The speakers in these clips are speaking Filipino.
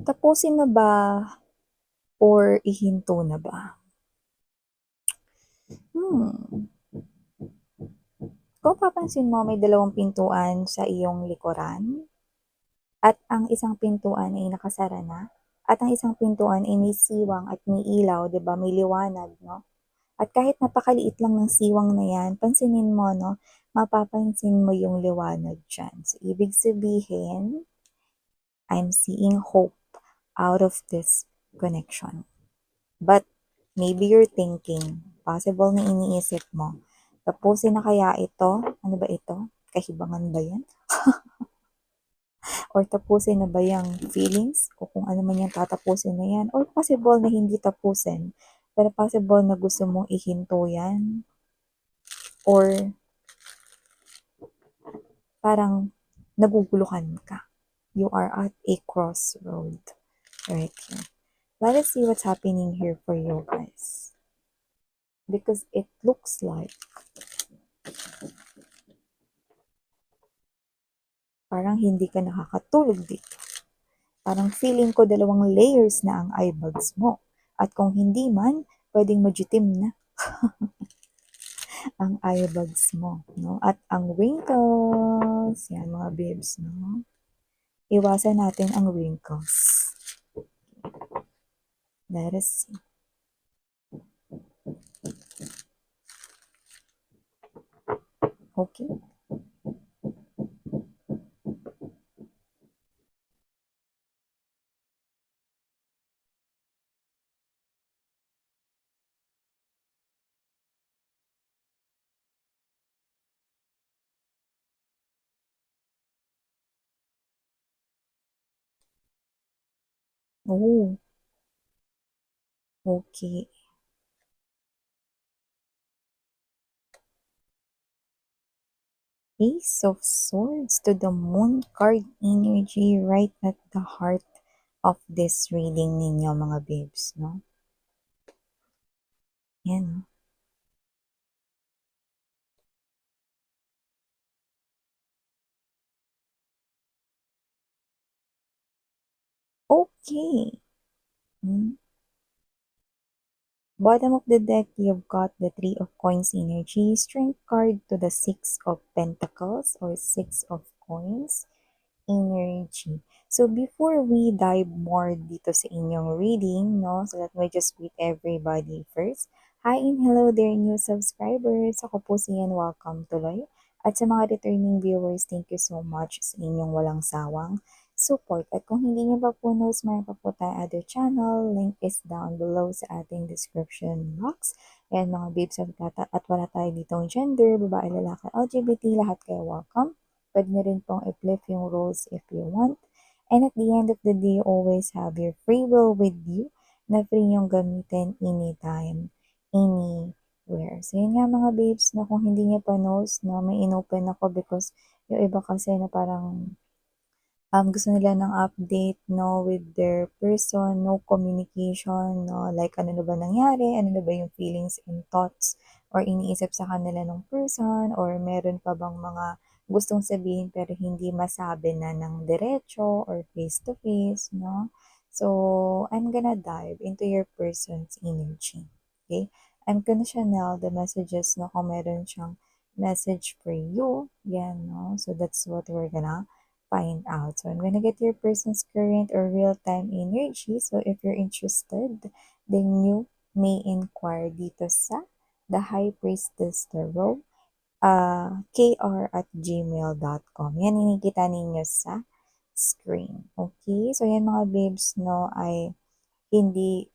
Tapusin na ba or ihinto na ba? Hmm. Kung papansin mo, may dalawang pintuan sa iyong likuran at ang isang pintuan ay nakasara na at ang isang pintuan ay may siwang at may ilaw, 'di ba? May liwanag, no? At kahit napakaliit lang ng siwang na yan, pansinin mo, no? Mapapansin mo yung liwanag dyan. So, ibig sabihin, I'm seeing hope out of this connection. But maybe you're thinking, possible na iniisip mo, tapusin na kaya ito? Ano ba ito? Kahibangan ba yan? Or tapusin na ba yung feelings? O kung ano man yung tatapusin na yan? Or possible na hindi tapusin? Pero possible na gusto mong ihinto yan? Or parang naguguluhan ka? You are at a crossroad right here. Let us see what's happening here for you guys. Because it looks like parang hindi ka nakakatulog dito. Parang feeling ko dalawang layers na ang eye bags mo. At kung hindi man, pwedeng majitim na ang eye bags mo. No? At ang wrinkles, yan mga babes, no? Iwasan natin ang wrinkles. Let us see. Okay. Oh, okay. Ace of Swords to the Moon card energy right at the heart of this reading ninyo mga babes, no? Yan. Okay. Hmm. Bottom of the deck, you've got the Three of Coins energy, Strength card to the Six of Pentacles or Six of Coins energy. So before we dive more dito sa inyong reading, no, so that we just greet everybody first. Hi and hello there new subscribers. Ako po si Ian, welcome tuloy. At sa mga returning viewers, thank you so much sa inyong walang sawang support. At kung hindi niyo pa po knows, mayroon pa po tayo other channel. Link is down below sa ating description box. Ayan mga babes at wala tayo ditong gender, babae, lalaki, LGBT, lahat kayo welcome. Pwede nyo rin pong i-flip yung roles if you want. And at the end of the day, always have your free will with you na free yung gamitin anytime, anywhere. So, yun nga mga babes, na kung hindi nyo pa knows, no, may inopen ako because yung iba kasi na parang gusto nila ng update, no, with their person, no communication, no, like ano na ba nangyari, ano na ba yung feelings and thoughts or iniisip sa kanila ng person, or meron pa bang mga gustong sabihin pero hindi masabi na ng diretso or face to face, no? So, I'm gonna dive into your person's energy, okay? I'm gonna channel the messages, no, kung meron siyang message for you, yan, no? So, that's what we're gonna find out. So I'm gonna get your person's current or real-time energy. So if you're interested, then you may inquire dito sa The High Priestess Tarot, kr@gmail.com. Yan, inikita ninyo sa screen. Okay? So yan mga babes, no, ay hindi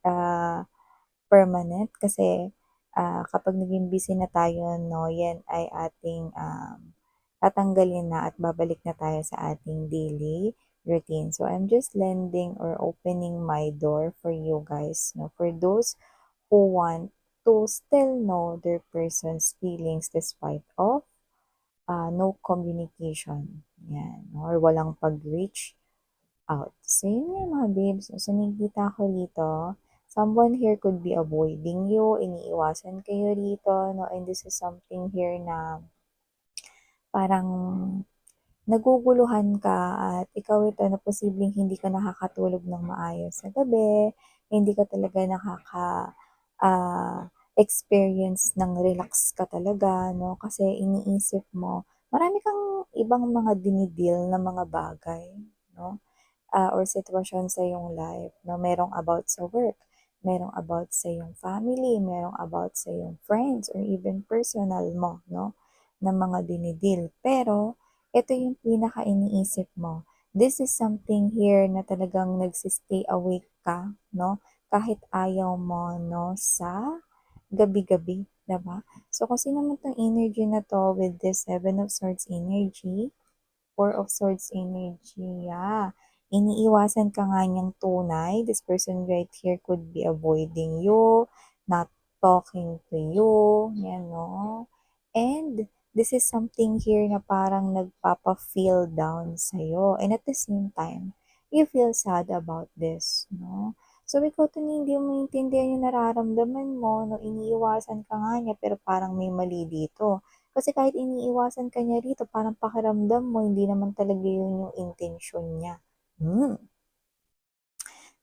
permanent kasi kapag naging busy na tayo, no, yan ay ating tatanggalin na at babalik na tayo sa ating daily routine. So, I'm just lending or opening my door for you guys, no, for those who want to still know their person's feelings despite of no communication. Yan, or walang pag-reach out. So, yun nga mga babes. So, nakikita ko rito, someone here could be avoiding you, iniiwasan kayo rito, no? And this is something here na parang naguguluhan ka at ikaw ito na posibleng hindi ka nakakatulog ng maayos sa gabi, hindi ka talaga experience ng relax ka talaga 'no, kasi iniisip mo marami kang ibang mga dini-deal na mga bagay 'no, or sitwasyon sa iyong life 'no. Merong about sa work, merong about sa iyong family, merong about sa iyong friends or even personal mo 'no, na mga dini-deal. Pero ito yung pinaka-iniisip mo. This is something here na talagang nagsi awake ka 'no, kahit ayaw mo 'no, sa gabi-gabi, 'di ba? So, kung sino man 'tong energy na 'to with this Seven of Swords energy, Four of Swords energy, yeah. Iniiwasan ka nga niyang tunay. This person right here could be avoiding you, not talking to you, yan, no? And this is something here na parang nagpapa-feel down sa'yo. And at the same time, you feel sad about this, no? So, ikaw to hindi mo maintindihan yung nararamdaman mo, no? Iniiwasan ka nga niya, pero parang may mali dito. Kasi kahit iniiwasan ka niya rito, parang pakiramdam mo hindi naman talaga yun yung intensyon niya.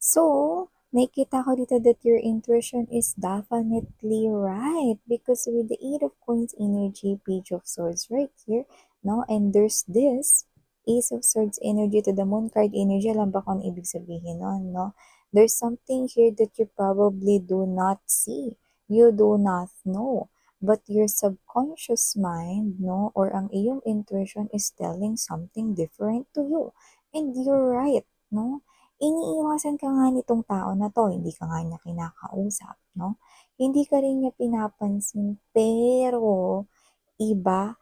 So, nakikita ko dito that your intuition is definitely right because with the Eight of Coins energy, Page of Swords right here, no? And there's this Ace of Swords energy to the Moon card energy. Alam ba kung ano ibig sabihin nun, no? There's something here that you probably do not see. You do not know. But your subconscious mind, no, or ang iyong intuition is telling something different to you. And you're right, no? Iniiwasan ka nga nitong tao na 'to, hindi ka nga niya kinakausap 'no, hindi ka rin niya pinapansin pero iba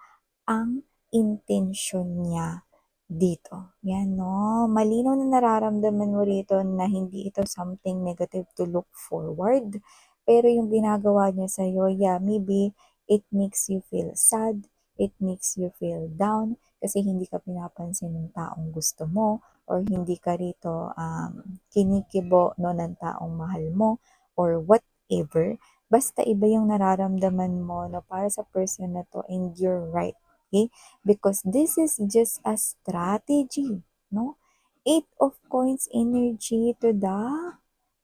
ang intensyon niya dito. 'Yan 'no, malinaw na nararamdaman mo rito na hindi ito something negative to look forward, pero yung ginagawa niya sa'yo, yeah, maybe it makes you feel sad, it makes you feel down kasi hindi ka pinapansin ng taong gusto mo or hindi ka rito, kinikibo 'no, ng taong mahal mo or whatever. Basta iba yung nararamdaman mo 'no, para sa person na 'to and you're right, okay? Because this is just a strategy, no? Eight of Coins energy to the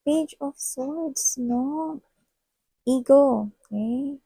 Page of Swords, no? Ego, okay?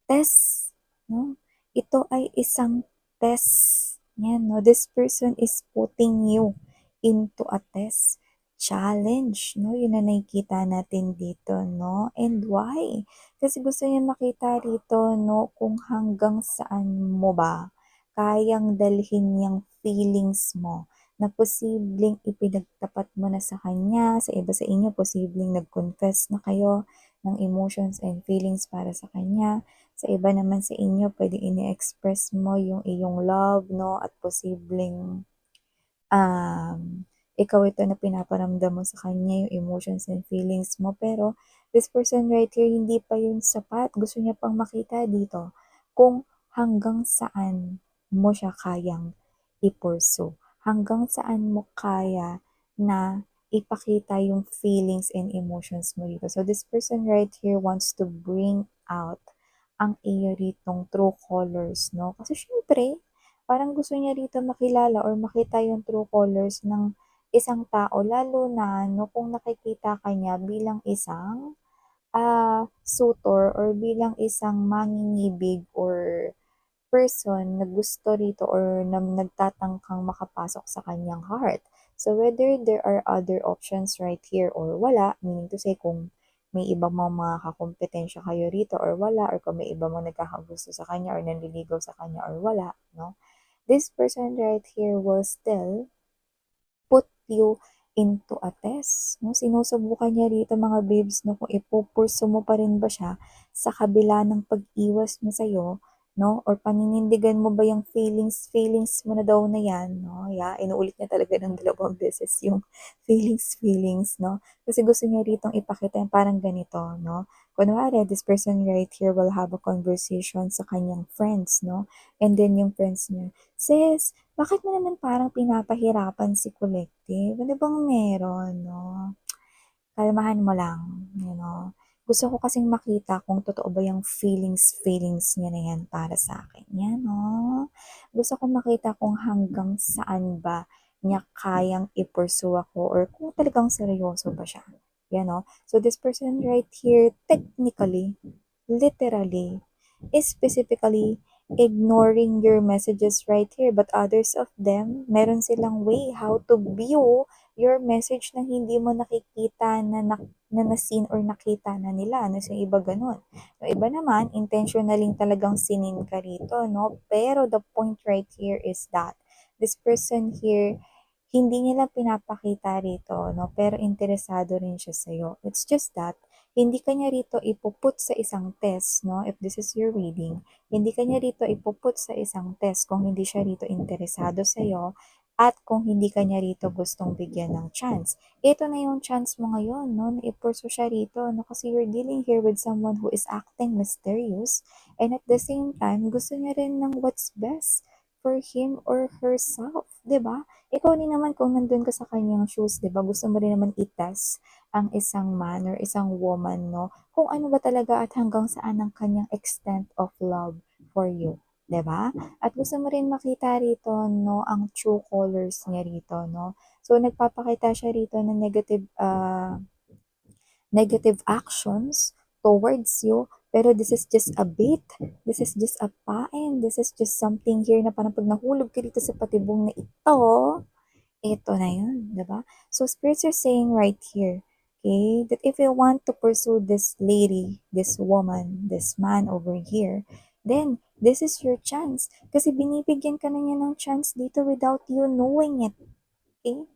Test, no? Ito ay isang test. Yan, no? This person is putting you into a test. Challenge, no? Yun na nakikita natin dito, no? And why? Kasi gusto niya makita rito, no? Kung hanggang saan mo ba kayang dalhin yung feelings mo na posibleng ipinagtapat mo na sa kanya, sa iba sa inyo, posibleng nag-confess na kayo ng emotions and feelings para sa kanya. Sa iba naman sa inyo, pwede ini-express mo yung iyong love, no? At posibleng ikaw ito na pinaparamdam mo sa kanya yung emotions and feelings mo. Pero this person right here, hindi pa yun sapat. Gusto niya pang makita dito kung hanggang saan mo siya kayang i-pursue. Hanggang saan mo kaya na ipakita yung feelings and emotions mo dito. So this person right here wants to bring out ang iyo ritong true colors, no? Kasi syempre, parang gusto niya rito makilala or makita yung true colors ng isang tao lalo na 'no, kung nakikita ka niya bilang isang, suitor or bilang isang mangingibig or person na gusto rito or na nagtatangkang makapasok sa kanyang heart. So, whether there are other options right here or wala, meaning to say kung may iba mang mga kakumpetensya kayo rito or wala, or kung may iba mang nagkakagusto sa kanya or nanliligaw sa kanya or wala, no? This person right here will still put you into a test, 'no? Sinusubukan niya rito mga babes 'no, kung ipu-pursue mo pa rin ba siya sa kabila ng pag-iwas niya sa'yo, 'no, or paninindigan mo ba yung feelings feelings mo na daw na 'yan, 'no? Yeah, inuulit niya talaga ng dalawang beses yung feelings, 'no? Kasi gusto niya ritong ipakita yung parang ganito, 'no? Kunwari, this person right here will have a conversation sa kanyang friends, 'no? And then yung friends niya, "Sis, bakit mo naman parang pinapahirapan si Collective? Ano bang meron 'no? Kalmahan mo lang, you know. Gusto ko kasing makita kung totoo ba yung feelings niya na yan para sa akin. Yan, oh. Gusto ko makita kung hanggang saan ba niya kayang i-pursue ako or kung talagang seryoso ba siya. Yan, oh. So, this person right here, technically, literally, is specifically ignoring your messages right here. But others of them, meron silang way how to view your message na hindi mo nakikita na na-seen or nakita na nila. Ano yung iba ganun. Yung iba naman, intentionally talagang sinin ka rito, no? Pero the point right here is that this person here, hindi nila pinapakita rito, no? Pero interesado rin siya sa'yo. It's just that, hindi kanya rito ipuput sa isang test, no? If this is your reading, hindi kanya rito ipuput sa isang test kung hindi siya rito interesado sa'yo at kung hindi kanya rito gustong bigyan ng chance. Ito na yung chance mo ngayon, no? Na ipurso siya rito, no? Kasi you're dealing here with someone who is acting mysterious and at the same time, gusto niya rin ng what's best for him or herself, 'di ba? Ikaw din naman kung nandun ka sa kanyang shoes, 'di ba? Gusto mo rin naman i-test ang isang man or isang woman, no? Kung ano ba talaga at hanggang saan ang kanyang extent of love for you, 'di ba? At gusto mo rin makita rito, no, ang true colors niya rito, no? So, nagpapakita siya rito ng negative actions towards you, pero this is just a bait, this is just a pain, this is just something here na parang pag nahulog ka dito sa patibong na ito na yun, di ba? So, spirits are saying right here, okay, that if you want to pursue this lady, this woman, this man over here, then this is your chance. Kasi binibigyan ka na niya ng chance dito without you knowing it, okay?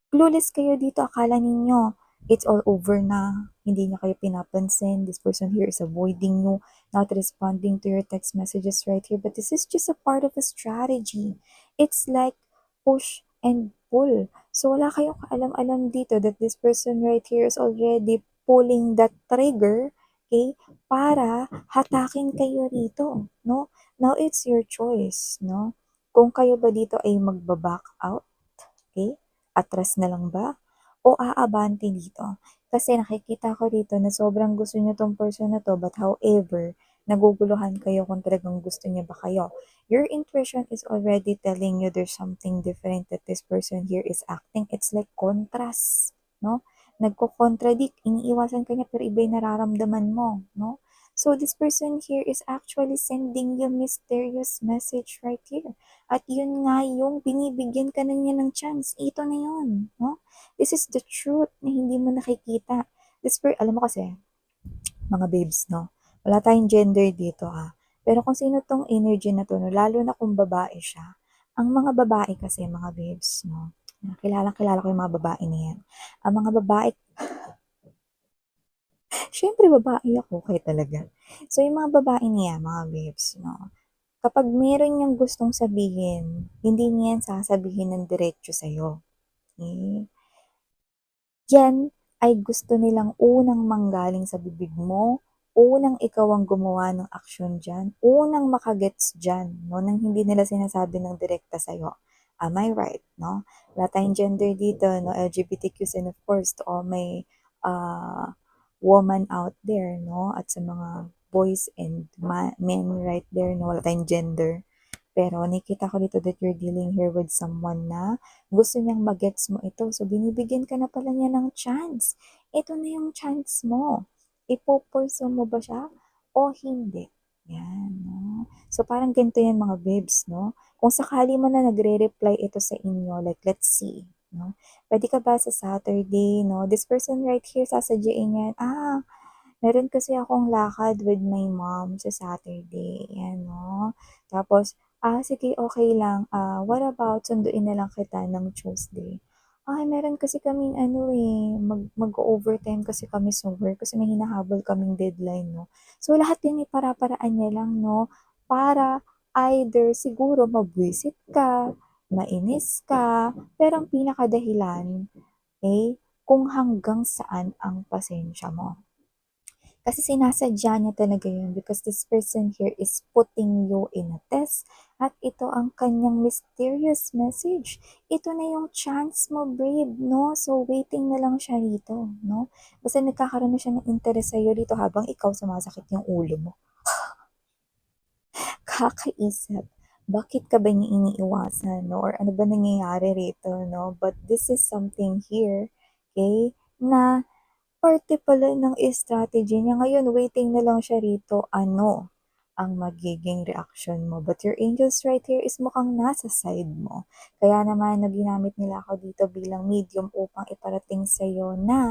Clueless kayo dito, akala ninyo, it's all over na, hindi niya kayo pinapansin, this person here is avoiding you, not responding to your text messages right here, but this is just a part of a strategy. It's like push and pull. So wala kayong kaalam-alam dito that this person right here is already pulling that trigger, okay, para hatakin kayo rito, no? Now it's your choice, no? Kung kayo ba dito ay magba-back out, okay? Atras na lang ba? O aabante dito? Kasi nakikita ko dito na sobrang gusto niyo tong person na to, but however, naguguluhan kayo kung talagang gusto niya ba kayo. Your intuition is already telling you there's something different that this person here is acting. It's like contrast, no? Nagko-contradict, iniiwasan ka niya pero iba yung nararamdaman mo, no? So this person here is actually sending you mysterious message right here. At yun nga yung binibigyan ka na niya ng chance. Ito na yun, no? This is the truth na hindi mo nakikita. Alam mo kasi, mga babes, no? Wala tayong gender dito, ha? Pero kung sino tong energy na to, no? Lalo na kung babae siya. Ang mga babae kasi, mga babes, no? Kilala ko yung mga babae na yan. Ang mga babae, syempre babae ako, kaya talaga. So, yung mga babae niya, mga babes, no? Kapag meron niyang gustong sabihin, hindi niya yan sasabihin ng diretso sa'yo. Okay? Yan ay gusto nilang unang manggaling sa bibig mo, unang ikaw ang gumawa ng aksyon dyan, unang makagets dyan, no, nang hindi nila sinasabi ng direkta sa'yo. Am I right, no? Wala tayong gender dito, no, LGBTQs, and of course, to all my woman out there, no, at sa mga boys and men right there, no, wala tayong gender. Pero nakita ko dito that you're dealing here with someone na gusto niyang magets mo ito. So, binibigyan ka na pala niya ng chance. Ito na yung chance mo. Ipopurso mo ba siya o hindi? Yan, no? So, parang ganito yan mga babes, no? Kung sakali mo na nagre-reply ito sa inyo, like, let's see, no? Pwede ka ba sa Saturday, no? This person right here, sasadyain yan, meron kasi akong lakad with my mom sa Saturday, yan, no? Tapos, sige, okay lang. What about sunduin na lang kita ng Tuesday? Ay, meron kasi kaming ano mag-overtime kasi kami sa work kasi may hinahabol kaming deadline, no? So, lahat yan para-paraan niya lang, no? Para either siguro mabwisit ka, mainis ka, pero ang pinakadahilan, kung hanggang saan ang pasensya mo. Kasi sinasadya niya talaga yun because this person here is putting you in a test at ito ang kanyang mysterious message. Ito na yung chance mo, babe, no? So, waiting na lang siya rito, no? Basta nagkakaroon na siya ng interest sa'yo dito habang ikaw sumasakit yung ulo mo. Kakaisip, bakit ka ba niya iniiwasan, no? Or ano ba nangyayari rito, no? But this is something here, okay, na parte pala ng strategy niya. Ngayon, waiting na lang siya rito. Ano ang magiging reaction mo? But your angels right here is mukhang nasa side mo. Kaya naman, ginamit nila ako dito bilang medium upang iparating sa'yo na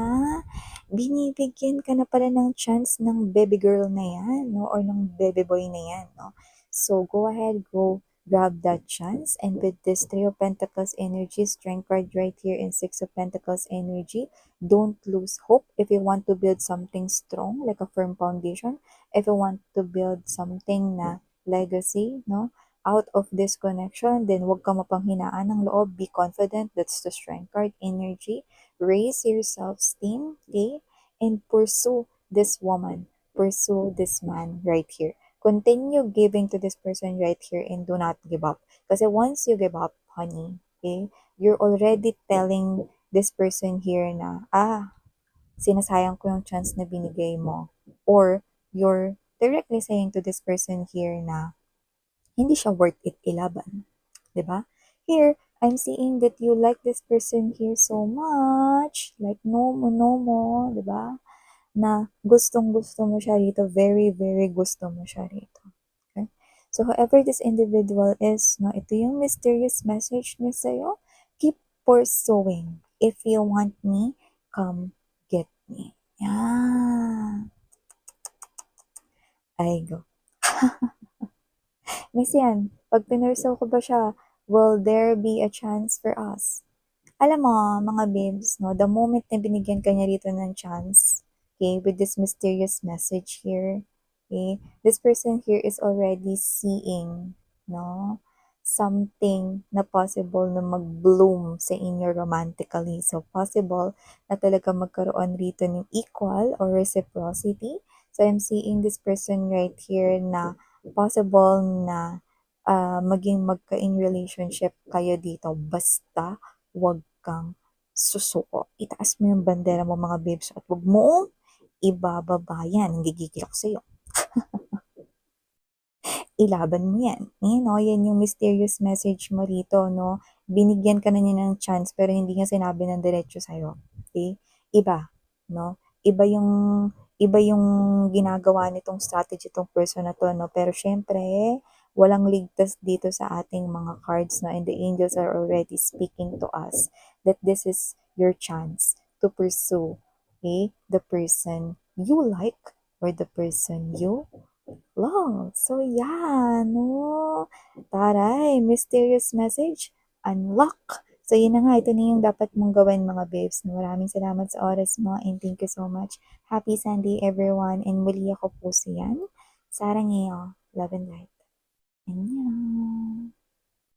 binibigyan ka na pala ng chance ng baby girl na yan, no? Or ng baby boy na yan, no? So, go ahead, go grab that chance. And with this Three of Pentacles energy, Strength card right here, and Six of Pentacles energy, don't lose hope if you want to build something strong, like a firm foundation. If you want to build something na legacy, no? Out of this connection, then wag ka mapanghinaan ng loob. Be confident. That's the Strength card energy. Raise your self-esteem, okay? And pursue this woman. Pursue this man right here. Continue giving to this person right here and do not give up. Kasi once you give up, honey, okay, you're already telling this person here na, sinasayang ko yung chance na binigay mo. Or you're directly saying to this person here na hindi siya worth it ilaban. 'Di ba? Here, I'm seeing that you like this person here so much. Like, no mo, 'di ba? Na gustong-gusto mo siya rito. Very, very gusto mo siya rito. Okay? So, whoever this individual is, no, ito yung mysterious message niya sa'yo. Keep pursuing. If you want me, come get me. Yan. I go. Miss yan, pag pinurso ko ba siya, will there be a chance for us? Alam mo, mga babes, no, the moment na binigyan ka niya rito ng chance, okay, with this mysterious message here, okay, this person here is already seeing, no, something na possible na mag-bloom sa inyo romantically. So, possible na talaga magkaroon rito ng equal or reciprocity. So, I'm seeing this person right here na possible na maging magka-in relationship kayo dito. Basta, wag kang susuko. Itaas mo yung bandera mo mga babes at wag mo ibababa yan. Gigigil ako sa'yo. Ilaban mo yan. No? Yan yung mysterious message mo rito, no? Binigyan ka na niya ng chance pero hindi niya sinabi ng diretso sa'yo. Okay? Iba, no? Iba yung ginagawa nitong strategy itong person na to, no? Pero syempre, walang ligtas dito sa ating mga cards, no? And the angels are already speaking to us that this is your chance to pursue, okay, the person you like or the person you love. So, yeah, no? Taray, mysterious message, unlock. So, yun na nga, ito na yung dapat mong gawin mga babes. Maraming salamat sa oras mo and thank you so much. Happy Sunday everyone and muli ako po siyan. Sarang iyo, love and light. Annyeong.